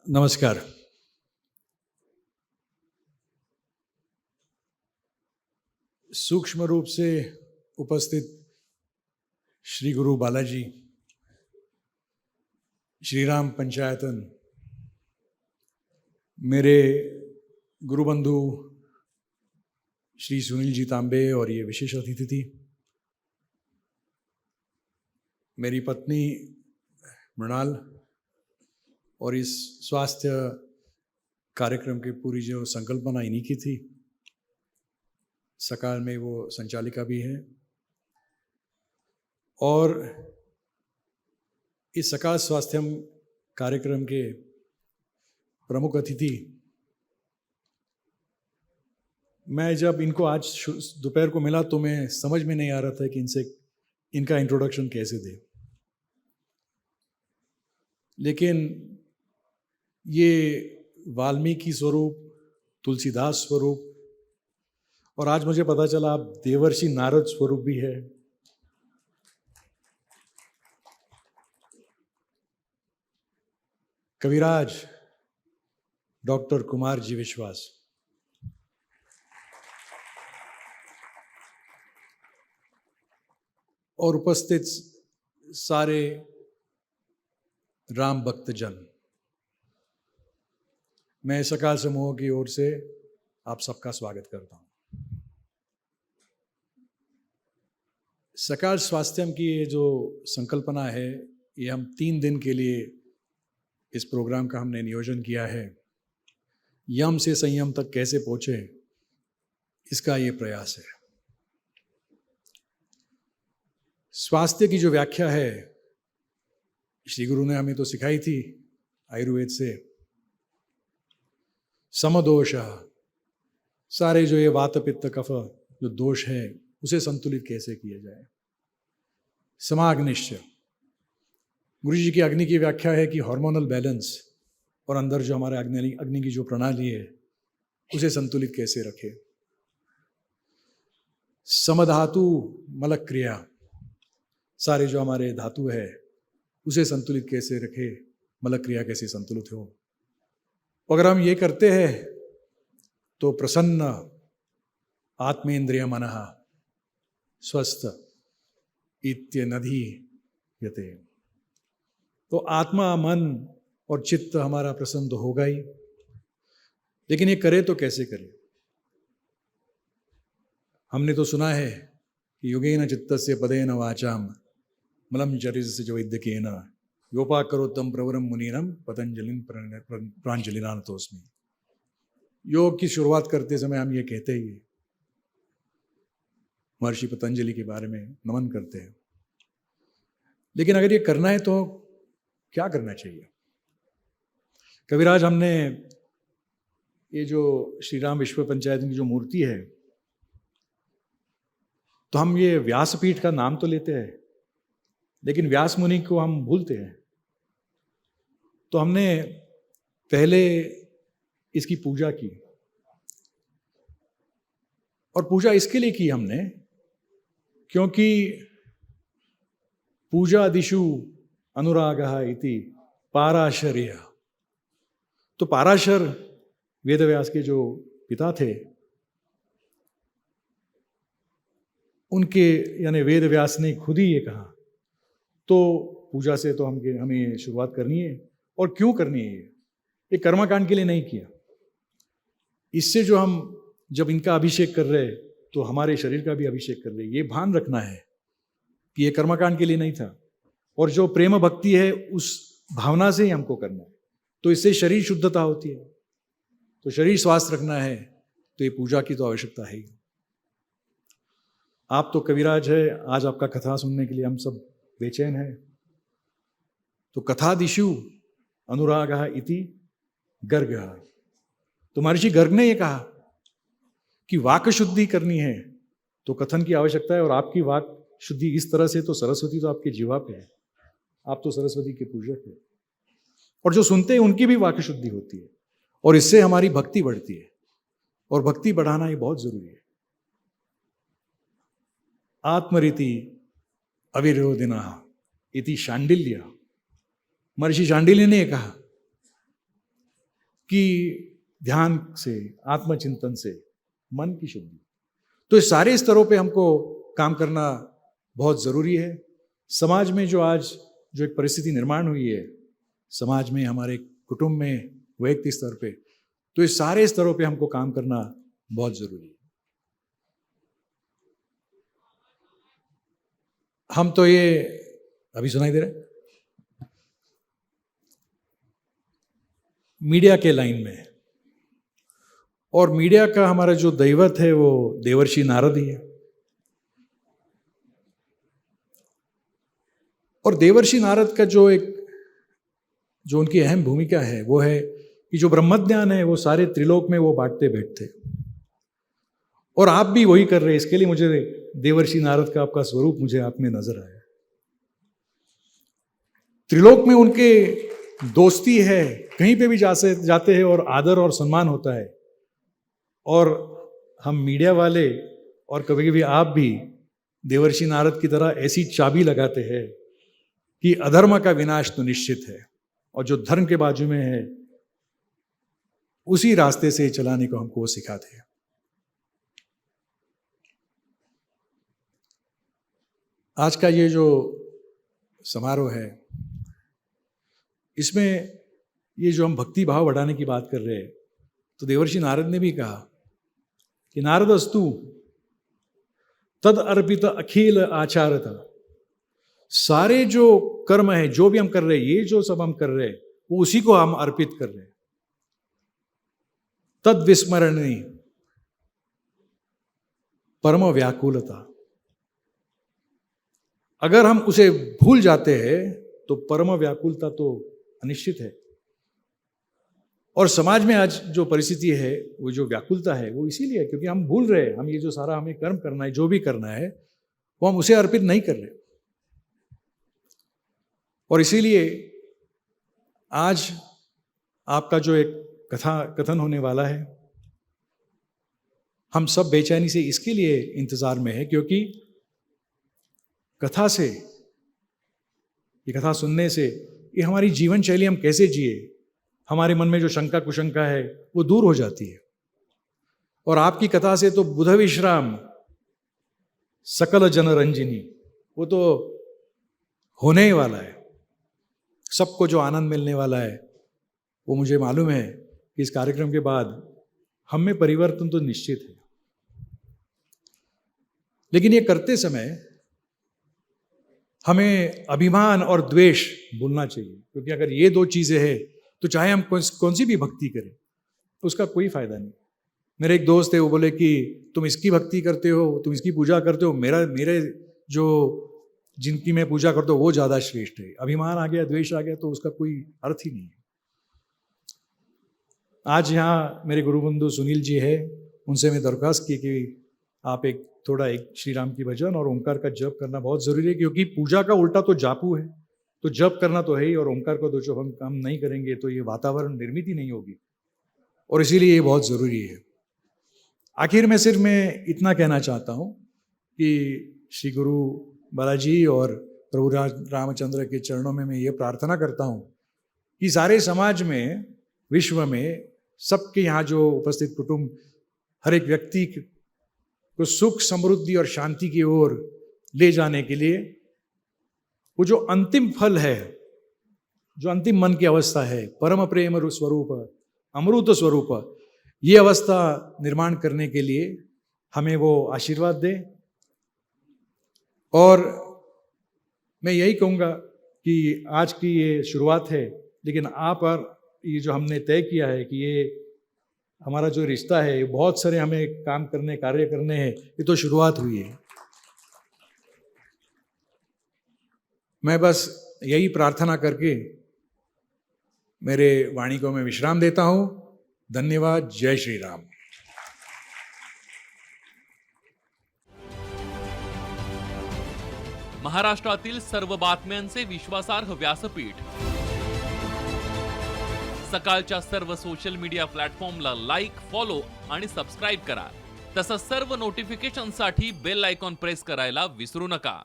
नमस्कार। सूक्ष्म रूप से उपस्थित श्री गुरु बालाजी, श्री राम पंचायतन, मेरे गुरु बंधु श्री सुनील जी तांबे और ये विशेष अतिथि थी, मेरी पत्नी मृणाल, और इस स्वास्थ्य कार्यक्रम की पूरी जो संकल्पना इन्हीं की थी। सकाल में वो संचालिका भी है और इस सकाल स्वास्थ्यम कार्यक्रम के प्रमुख अतिथि। मैं जब इनको आज दोपहर को मिला तो मैं समझ में नहीं आ रहा था कि इनका इंट्रोडक्शन कैसे दे, लेकिन ये वाल्मीकि स्वरूप, तुलसीदास स्वरूप, और आज मुझे पता चला आप देवर्षि नारद स्वरूप भी है। कविराज डॉक्टर कुमार जी विश्वास, और उपस्थित सारे राम भक्तजन, मैं सकाल समूह की ओर से आप सबका स्वागत करता हूं। सकाल स्वास्थ्यम की ये जो संकल्पना है, ये हम 3 दिन के लिए इस प्रोग्राम का हमने नियोजन किया है। यम से संयम तक कैसे पहुंचे, इसका ये प्रयास है। स्वास्थ्य की जो व्याख्या है, श्री गुरु ने हमें तो सिखाई थी आयुर्वेद से। समदोष, सारे जो ये वात पित्त कफ जो दोष है उसे संतुलित कैसे किया जाए। समाग्निश्च, गुरु जी की अग्नि की व्याख्या है कि हार्मोनल बैलेंस, और अंदर जो हमारे अग्नि की जो प्रणाली है उसे संतुलित कैसे रखे। समधातु मलक क्रिया, सारे जो हमारे धातु है उसे संतुलित कैसे रखे, मलक क्रिया कैसे संतुलित हो। अगर हम ये करते हैं तो प्रसन्न आत्मेन्द्रिय मनः स्वस्थ इत्य नधी यते, तो आत्मा, मन और चित्त हमारा प्रसन्न तो होगा ही, लेकिन ये करे तो कैसे करे। हमने तो सुना है कि युगेन चित्तस्य पदेन वाचाम मलम चरितस्य च वैद्यकेन योपाकरोत्तम प्रवरम मुनीनम पतंजलिन प्रांजलिनानतोस्मि। योग की शुरुआत करते समय हम ये कहते ही महर्षि पतंजलि के बारे में नमन करते हैं, लेकिन अगर ये करना है तो क्या करना चाहिए। कविराज, हमने ये जो श्री राम विश्व पंचायत की जो मूर्ति है, तो हम ये व्यासपीठ का नाम तो लेते हैं, लेकिन व्यास मुनि को हम भूलते हैं। तो हमने पहले इसकी पूजा की, और पूजा इसके लिए की हमने क्योंकि पूजा दिशु अनुरागः इति पाराशर्य, तो पाराशर वेदव्यास के जो पिता थे, उनके यानी वेदव्यास ने खुद ही ये कहा, तो पूजा से तो हमें शुरुआत करनी है। और क्यों करनी है? ये कर्मकांड के लिए नहीं किया। इससे जो हम जब इनका अभिषेक कर रहे तो हमारे शरीर का भी अभिषेक कर रहे, ये भान रखना है कि ये कर्मकांड के लिए नहीं था, और जो प्रेम भक्ति है उस भावना से ही हमको करना है। तो इससे शरीर शुद्धता होती है, तो शरीर स्वास्थ्य रखना है तो ये पूजा की तो आवश्यकता है ही। आप तो कविराज है, आज आपका कथा सुनने के लिए हम सब बेचैन है। तो कथादिशु अनुरागः इति गर्गः, तो महर्षि गर्ग ने ये कहा कि वाक शुद्धि करनी है तो कथन की आवश्यकता है, और आपकी वाक शुद्धि इस तरह से, तो सरस्वती तो आपके जीवा पे है, आप तो सरस्वती के पूजक है, और जो सुनते हैं उनकी भी वाक शुद्धि होती है, और इससे हमारी भक्ति बढ़ती है, और भक्ति बढ़ाना ये बहुत जरूरी है। आत्मरीति अविरोधिना इति शांडिल्य, महर्षि शांडिल्य ने कहा कि ध्यान से, आत्मचिंतन से मन की शुद्धि। तो इस सारे स्तरों पे हमको काम करना बहुत ज़रूरी है। समाज में जो आज जो एक परिस्थिति निर्माण हुई है, समाज में, हमारे कुटुंब में, वैयक्तिक स्तर पे, तो इस सारे स्तरों पे हमको काम करना बहुत ज़रूरी है। हम तो ये अभी सुनाई दे रहा है, मीडिया के लाइन में है, और मीडिया का हमारा जो दैवत है वो देवर्षि नारद ही है। और देवर्षि नारद का जो उनकी अहम भूमिका है वो है कि जो ब्रह्मज्ञान है वो सारे त्रिलोक में वो बांटते बैठते, और आप भी वही कर रहे हैं। इसके लिए मुझे देवर्षि नारद का आपका स्वरूप मुझे आप में नजर आया। त्रिलोक में उनके दोस्ती है, कहीं पे भी जाते हैं और आदर और सम्मान होता है। और हम मीडिया वाले और कभी कभी आप भी देवर्षि नारद की तरह ऐसी चाबी लगाते हैं कि अधर्म का विनाश तो निश्चित है, और जो धर्म के बाजू में है उसी रास्ते से चलाने को हमको सिखाते हैं। आज का ये जो समारोह है, इसमें ये जो हम भक्ति भाव बढ़ाने की बात कर रहे हैं, तो देवर्षि नारद ने भी कहा कि नारदस्तु तद अर्पित अखिल आचारता। सारे जो कर्म है, जो भी हम कर रहे हैं, ये जो सब हम कर रहे हैं, वो उसी को हम अर्पित कर रहे हैं। तद विस्मरणी परम व्याकुलता। अगर हम उसे भूल जाते हैं तो परम व्याकुलता तो अनिश्चित है। और समाज में आज जो परिस्थिति है, वो जो व्याकुलता है, वो इसीलिए है क्योंकि हम भूल रहे हैं, हम ये जो सारा हमें कर्म करना है, जो भी करना है, वो हम उसे अर्पित नहीं कर रहे। और इसीलिए आज आपका जो एक कथन होने वाला है, हम सब बेचैनी से इसके लिए इंतजार में है क्योंकि कथा से, ये कथा सुनने से, ये हमारी जीवन शैली हम कैसे जिए, हमारे मन में जो शंका कुशंका है वो दूर हो जाती है। और आपकी कथा से तो बुध विश्राम सकल जनरंजिनी, वो तो होने ही वाला है। सबको जो आनंद मिलने वाला है, वो मुझे मालूम है कि इस कार्यक्रम के बाद हम में परिवर्तन तो निश्चित है। लेकिन ये करते समय हमें अभिमान और द्वेष भूलना चाहिए, क्योंकि अगर ये दो चीजें हैं तो चाहे हम कौन सी भी भक्ति करें, उसका कोई फायदा नहीं। मेरे एक दोस्त है, वो बोले कि तुम इसकी भक्ति करते हो, तुम इसकी पूजा करते हो, मेरे जो जिनकी मैं पूजा करता हूँ वो ज़्यादा श्रेष्ठ है। अभिमान आ गया, द्वेष आ गया, तो उसका कोई अर्थ ही नहीं है। आज यहाँ मेरे गुरुबंधु सुनील जी है, उनसे मैं दरख्वास्त की कि आप एक श्री राम की भजन और ओंकार का जप करना बहुत ज़रूरी है, क्योंकि पूजा का उल्टा तो जापू है, तो जप करना तो है ही, और ओंकार को तो जो हम नहीं करेंगे तो ये वातावरण निर्मित ही नहीं होगी, और इसीलिए ये बहुत ज़रूरी है। आखिर में सिर्फ मैं इतना कहना चाहता हूँ कि श्री गुरु बालाजी और प्रभु रामचंद्र के चरणों में मैं ये प्रार्थना करता हूँ कि सारे समाज में, विश्व में, सबके यहाँ जो उपस्थित कुटुंब, हर एक व्यक्ति को सुख, समृद्धि और शांति की ओर ले जाने के लिए वो जो अंतिम फल है, जो अंतिम मन की अवस्था है, परम प्रेम स्वरूप, अमृत स्वरूप, ये अवस्था निर्माण करने के लिए हमें वो आशीर्वाद दे। और मैं यही कहूँगा कि आज की ये शुरुआत है, लेकिन आप और ये जो हमने तय किया है कि ये हमारा जो रिश्ता है, बहुत सारे हमें काम करने, कार्य करने हैं, ये तो शुरुआत हुई है। मैं बस यही प्रार्थना करके मेरे वाणी को मैं विश्राम देता हूँ। धन्यवाद। जय श्री राम। महाराष्ट्रातील सर्व बातम्यांचे विश्वासार्ह व्यासपीठ, सकाळच्या सर्व सोशल मीडिया प्लॅटफॉर्मला लाईक, फॉलो आणि सबस्क्राईब करा। तसंच सर्व नोटिफिकेशनसाठी बेल आयकॉन प्रेस करायला विसरू नका।